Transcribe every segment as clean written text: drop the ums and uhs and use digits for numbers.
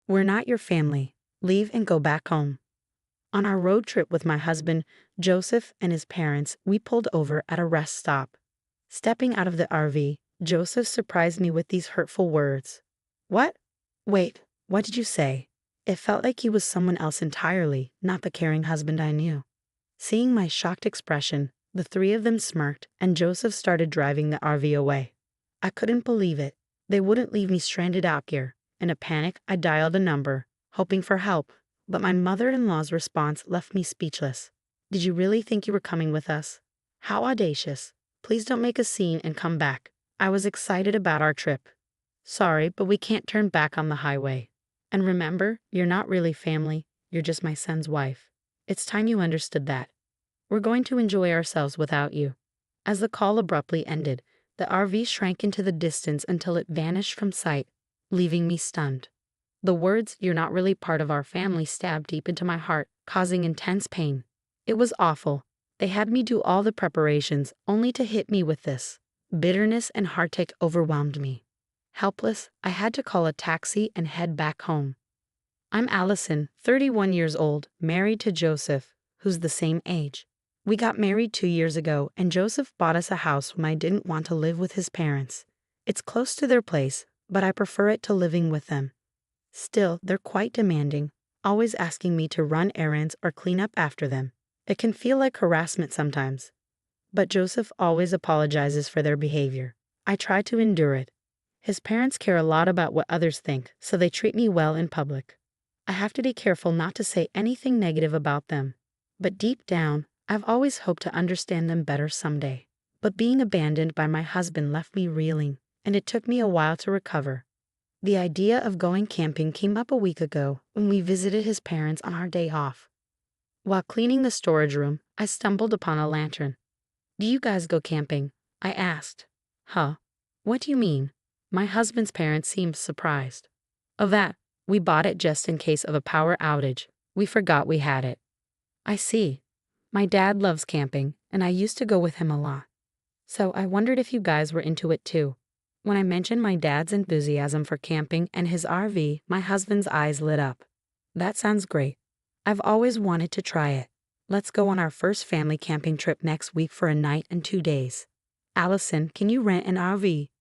We're not your family. Leave and go back home. On our road trip with my husband, Joseph, and his parents, we pulled over at a rest stop. Stepping out of the RV, Joseph surprised me with these hurtful words. What? Wait, what did you say? It felt like he was someone else entirely, not the caring husband I knew. Seeing my shocked expression, the three of them smirked, and Joseph started driving the RV away. I couldn't believe it. They wouldn't leave me stranded out here. In a panic, I dialed a number, hoping for help, but my mother-in-law's response left me speechless. Did you really think you were coming with us? How audacious. Please don't make a scene and come back. I was excited about our trip. Sorry, but we can't turn back on the highway. And remember, you're not really family, you're just my son's wife. It's time you understood that. We're going to enjoy ourselves without you. As the call abruptly ended, the RV shrank into the distance until it vanished from sight, leaving me stunned. The words, "You're not really part of our family," stabbed deep into my heart, causing intense pain. It was awful. They had me do all the preparations, only to hit me with this. Bitterness and heartache overwhelmed me. Helpless, I had to call a taxi and head back home. I'm Allison, 31 years old, married to Joseph, who's the same age. We got married 2 years ago, and Joseph bought us a house when I didn't want to live with his parents. It's close to their place, but I prefer it to living with them. Still, they're quite demanding, always asking me to run errands or clean up after them. It can feel like harassment sometimes. But Joseph always apologizes for their behavior. I try to endure it. His parents care a lot about what others think, so they treat me well in public. I have to be careful not to say anything negative about them. But deep down, I've always hoped to understand them better someday. But being abandoned by my husband left me reeling, and it took me a while to recover. The idea of going camping came up a week ago when we visited his parents on our day off. While cleaning the storage room, I stumbled upon a lantern. "Do you guys go camping?" I asked. "Huh? What do you mean?" My husband's parents seemed surprised. "Oh, that. We bought it just in case of a power outage. We forgot we had it." "I see. My dad loves camping, and I used to go with him a lot. So I wondered if you guys were into it too." When I mentioned my dad's enthusiasm for camping and his RV, my husband's eyes lit up. "That sounds great. I've always wanted to try it. Let's go on our first family camping trip next week for a night and 2 days. Allison, can you rent an RV?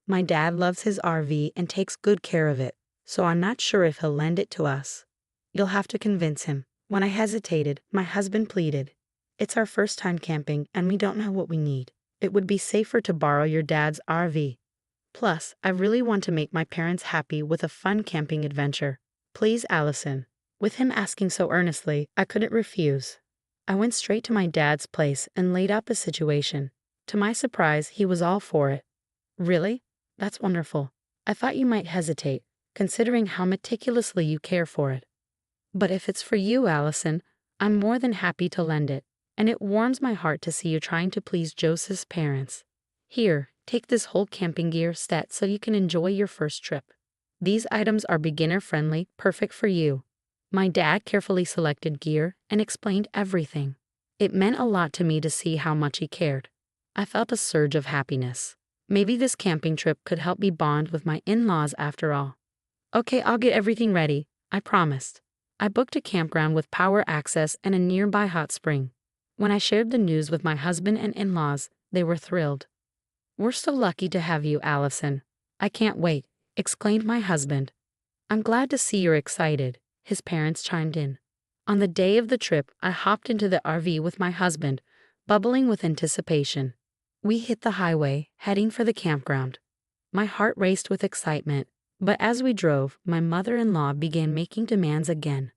My dad loves his RV and takes good care of it, so I'm not sure if he'll lend it to us." "You'll have to convince him." When I hesitated, my husband pleaded. "It's our first time camping and we don't know what we need. It would be safer to borrow your dad's RV. Plus, I really want to make my parents happy with a fun camping adventure. Please, Allison." With him asking so earnestly, I couldn't refuse. I went straight to my dad's place and laid out the situation. To my surprise, he was all for it. "Really? That's wonderful. I thought you might hesitate, considering how meticulously you care for it. But if it's for you, Allison, I'm more than happy to lend it, and it warms my heart to see you trying to please Joseph's parents. Here, take this whole camping gear set so you can enjoy your first trip. These items are beginner-friendly, perfect for you." My dad carefully selected gear and explained everything. It meant a lot to me to see how much he cared. I felt a surge of happiness. Maybe this camping trip could help me bond with my in-laws after all. "Okay, I'll get everything ready," I promised. I booked a campground with power access and a nearby hot spring. When I shared the news with my husband and in-laws, they were thrilled. "We're so lucky to have you, Allison. I can't wait," exclaimed my husband. "I'm glad to see you're excited," his parents chimed in. On the day of the trip, I hopped into the RV with my husband, bubbling with anticipation. We hit the highway, heading for the campground. My heart raced with excitement, but as we drove, my mother-in-law began making demands again.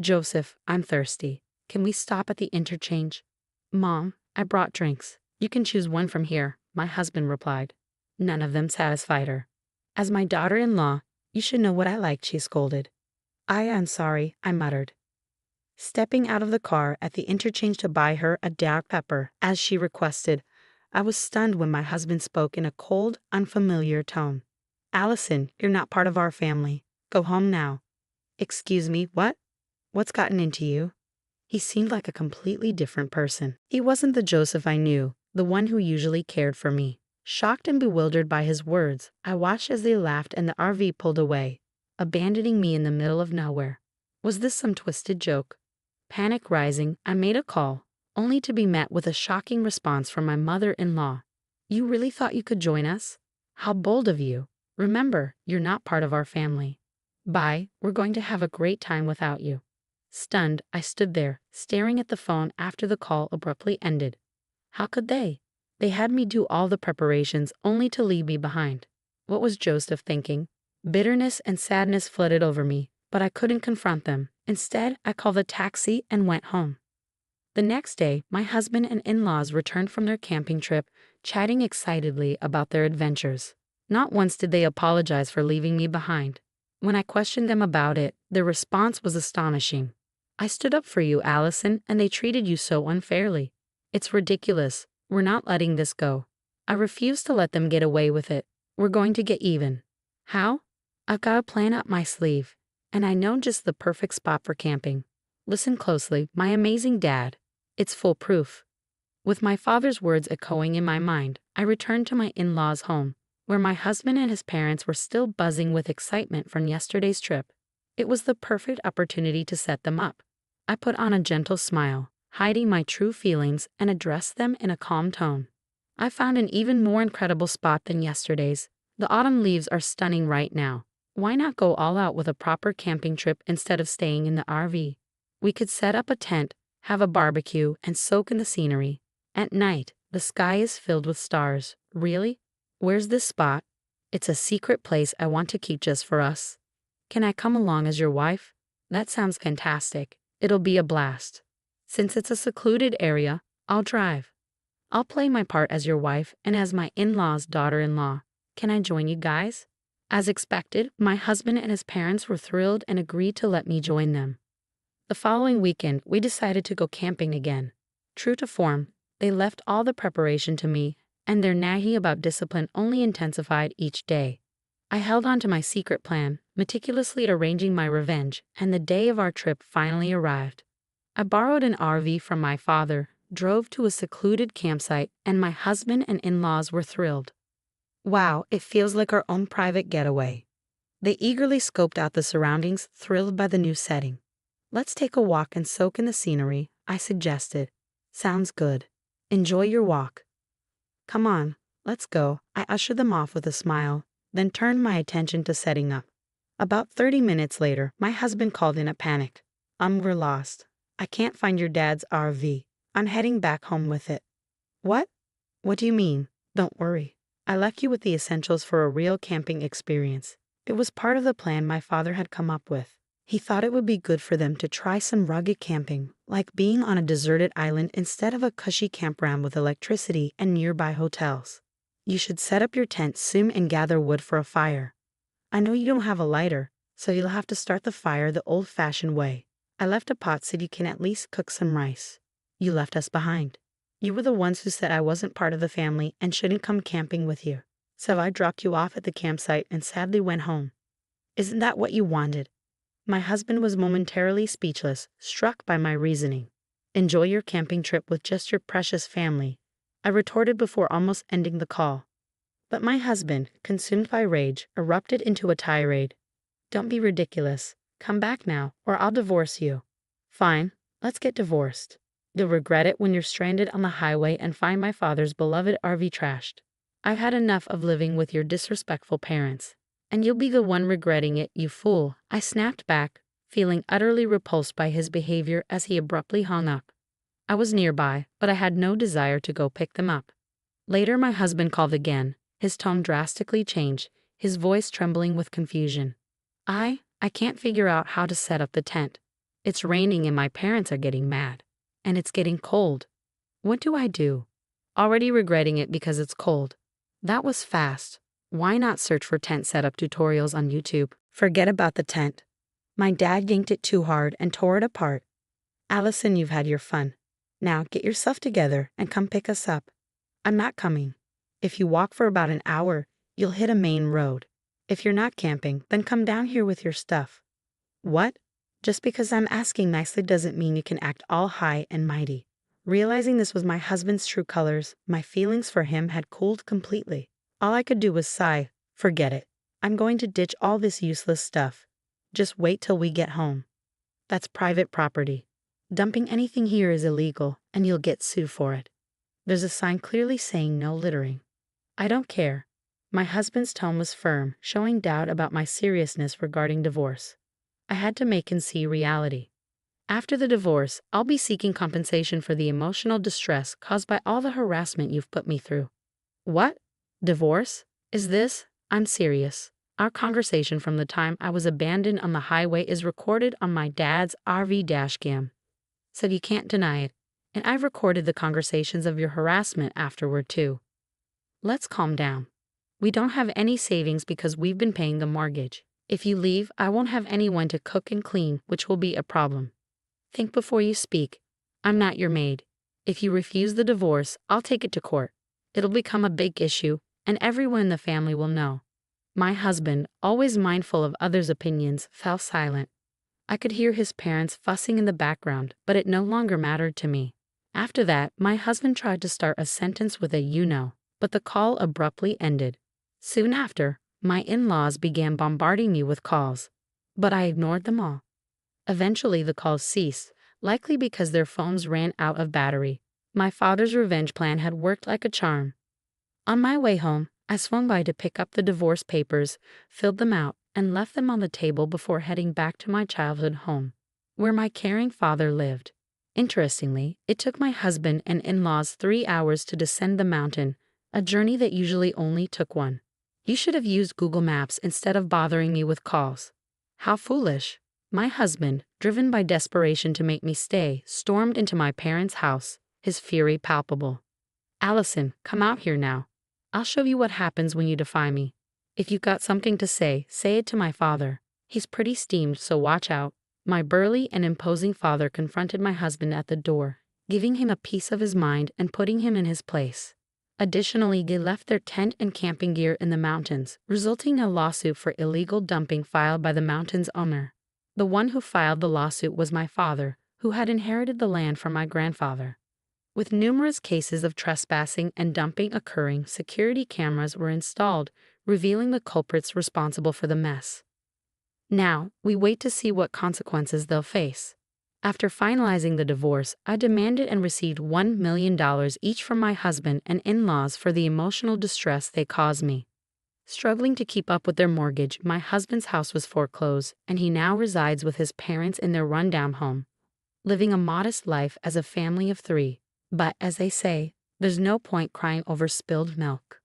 "Joseph, I'm thirsty. Can we stop at the interchange?" "Mom, I brought drinks. You can choose one from here," my husband replied. None of them satisfied her. "As my daughter-in-law, you should know what I like," she scolded. I'm sorry," I muttered. Stepping out of the car at the interchange to buy her a Dr. Pepper, as she requested, I was stunned when my husband spoke in a cold, unfamiliar tone. "Allison, you're not part of our family. Go home now." "Excuse me, what? What's gotten into you?" He seemed like a completely different person. He wasn't the Joseph I knew, the one who usually cared for me. Shocked and bewildered by his words, I watched as they laughed and the RV pulled away. abandoning me in the middle of nowhere. Was this some twisted joke? Panic rising, I made a call, only to be met with a shocking response from my mother-in-law. You really thought you could join us? How bold of you. Remember, you're not part of our family. Bye, we're going to have a great time without you. Stunned, I stood there, staring at the phone after the call abruptly ended. How could they? They had me do all the preparations only to leave me behind. What was Joseph thinking? Bitterness and sadness flooded over me, but I couldn't confront them. Instead, I called a taxi and went home. The next day, my husband and in-laws returned from their camping trip, chatting excitedly about their adventures. Not once did they apologize for leaving me behind. When I questioned them about it, their response was astonishing. I stood up for you, Allison, and they treated you so unfairly. It's ridiculous. We're not letting this go. I refuse to let them get away with it. We're going to get even. How? I've got a plan up my sleeve, and I know just the perfect spot for camping. Listen closely, my amazing dad. It's foolproof. With my father's words echoing in my mind, I returned to my in-laws' home, where my husband and his parents were still buzzing with excitement from yesterday's trip. It was the perfect opportunity to set them up. I put on a gentle smile, hiding my true feelings, and addressed them in a calm tone. I found an even more incredible spot than yesterday's. The autumn leaves are stunning right now. Why not go all out with a proper camping trip instead of staying in the RV? We could set up a tent, have a barbecue, and soak in the scenery. At night, the sky is filled with stars. Really? Where's this spot? It's a secret place I want to keep just for us. Can I come along as your wife? That sounds fantastic. It'll be a blast. Since it's a secluded area, I'll drive. I'll play my part as your wife and as my in-laws' daughter-in-law. Can I join you guys? As expected, my husband and his parents were thrilled and agreed to let me join them. The following weekend, we decided to go camping again. True to form, they left all the preparation to me, and their nagging about discipline only intensified each day. I held on to my secret plan, meticulously arranging my revenge, and the day of our trip finally arrived. I borrowed an RV from my father, drove to a secluded campsite, and my husband and in-laws were thrilled. Wow, it feels like our own private getaway. They eagerly scoped out the surroundings, thrilled by the new setting. Let's take a walk and soak in the scenery, I suggested. Sounds good. Enjoy your walk. Come on, let's go. I ushered them off with a smile, then turned my attention to setting up. About 30 minutes later, my husband called in a panic. We're lost. I can't find your dad's RV. I'm heading back home with it. What? What do you mean? Don't worry. I left you with the essentials for a real camping experience. It was part of the plan my father had come up with. He thought it would be good for them to try some rugged camping, like being on a deserted island instead of a cushy campground with electricity and nearby hotels. You should set up your tent soon and gather wood for a fire. I know you don't have a lighter, so you'll have to start the fire the old-fashioned way. I left a pot so you can at least cook some rice. You left us behind. You were the ones who said I wasn't part of the family and shouldn't come camping with you. So I dropped you off at the campsite and sadly went home. Isn't that what you wanted? My husband was momentarily speechless, struck by my reasoning. Enjoy your camping trip with just your precious family, I retorted before almost ending the call. But my husband, consumed by rage, erupted into a tirade. Don't be ridiculous. Come back now, or I'll divorce you. Fine, let's get divorced. You'll regret it when you're stranded on the highway and find my father's beloved RV trashed. I've had enough of living with your disrespectful parents. And you'll be the one regretting it, you fool. I snapped back, feeling utterly repulsed by his behavior as he abruptly hung up. I was nearby, but I had no desire to go pick them up. Later my husband called again, his tone drastically changed, his voice trembling with confusion. I can't figure out how to set up the tent. It's raining and my parents are getting mad. And it's getting cold. What do I do? Already regretting it because it's cold. That was fast. Why not search for tent setup tutorials on YouTube? Forget about the tent. My dad yanked it too hard and tore it apart. Allison, you've had your fun. Now get yourself together and come pick us up. I'm not coming. If you walk for about an hour, you'll hit a main road. If you're not camping, then come down here with your stuff. What? Just because I'm asking nicely doesn't mean you can act all high and mighty. Realizing this was my husband's true colors, my feelings for him had cooled completely. All I could do was sigh. Forget it. I'm going to ditch all this useless stuff. Just wait till we get home. That's private property. Dumping anything here is illegal, and you'll get sued for it. There's a sign clearly saying no littering. I don't care. My husband's tone was firm, showing doubt about my seriousness regarding divorce. I had to make him see reality. After the divorce, I'll be seeking compensation for the emotional distress caused by all the harassment you've put me through. What? Divorce? Is this? I'm serious. Our conversation from the time I was abandoned on the highway is recorded on my dad's RV dashcam. So you can't deny it. And I've recorded the conversations of your harassment afterward too. Let's calm down. We don't have any savings because we've been paying the mortgage. If you leave, I won't have anyone to cook and clean, which will be a problem. Think before you speak. I'm not your maid. If you refuse the divorce, I'll take it to court. It'll become a big issue, and everyone in the family will know. My husband, always mindful of others' opinions, fell silent. I could hear his parents fussing in the background, but it no longer mattered to me. After that, my husband tried to start a sentence with a "you know," but the call abruptly ended. Soon after, my in-laws began bombarding me with calls, but I ignored them all. Eventually the calls ceased, likely because their phones ran out of battery. My father's revenge plan had worked like a charm. On my way home, I swung by to pick up the divorce papers, filled them out, and left them on the table before heading back to my childhood home, where my caring father lived. Interestingly, it took my husband and in-laws 3 hours to descend the mountain, a journey that usually only took one. You should have used Google Maps instead of bothering me with calls. How foolish. My husband, driven by desperation to make me stay, stormed into my parents' house, his fury palpable. "Allison, come out here now. I'll show you what happens when you defy me. If you've got something to say it to my father. He's pretty steamed, so watch out." My burly and imposing father confronted my husband at the door, giving him a piece of his mind and putting him in his place. Additionally, they left their tent and camping gear in the mountains, resulting in a lawsuit for illegal dumping filed by the mountain's owner. The one who filed the lawsuit was my father, who had inherited the land from my grandfather. With numerous cases of trespassing and dumping occurring, security cameras were installed, revealing the culprits responsible for the mess. Now, we wait to see what consequences they'll face. After finalizing the divorce, I demanded and received $1 million each from my husband and in-laws for the emotional distress they caused me. Struggling to keep up with their mortgage, my husband's house was foreclosed, and he now resides with his parents in their rundown home, living a modest life as a family of 3. But, as they say, there's no point crying over spilled milk.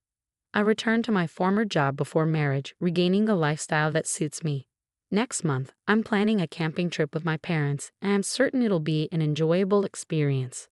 I returned to my former job before marriage, regaining a lifestyle that suits me. Next month, I'm planning a camping trip with my parents, and I'm certain it'll be an enjoyable experience.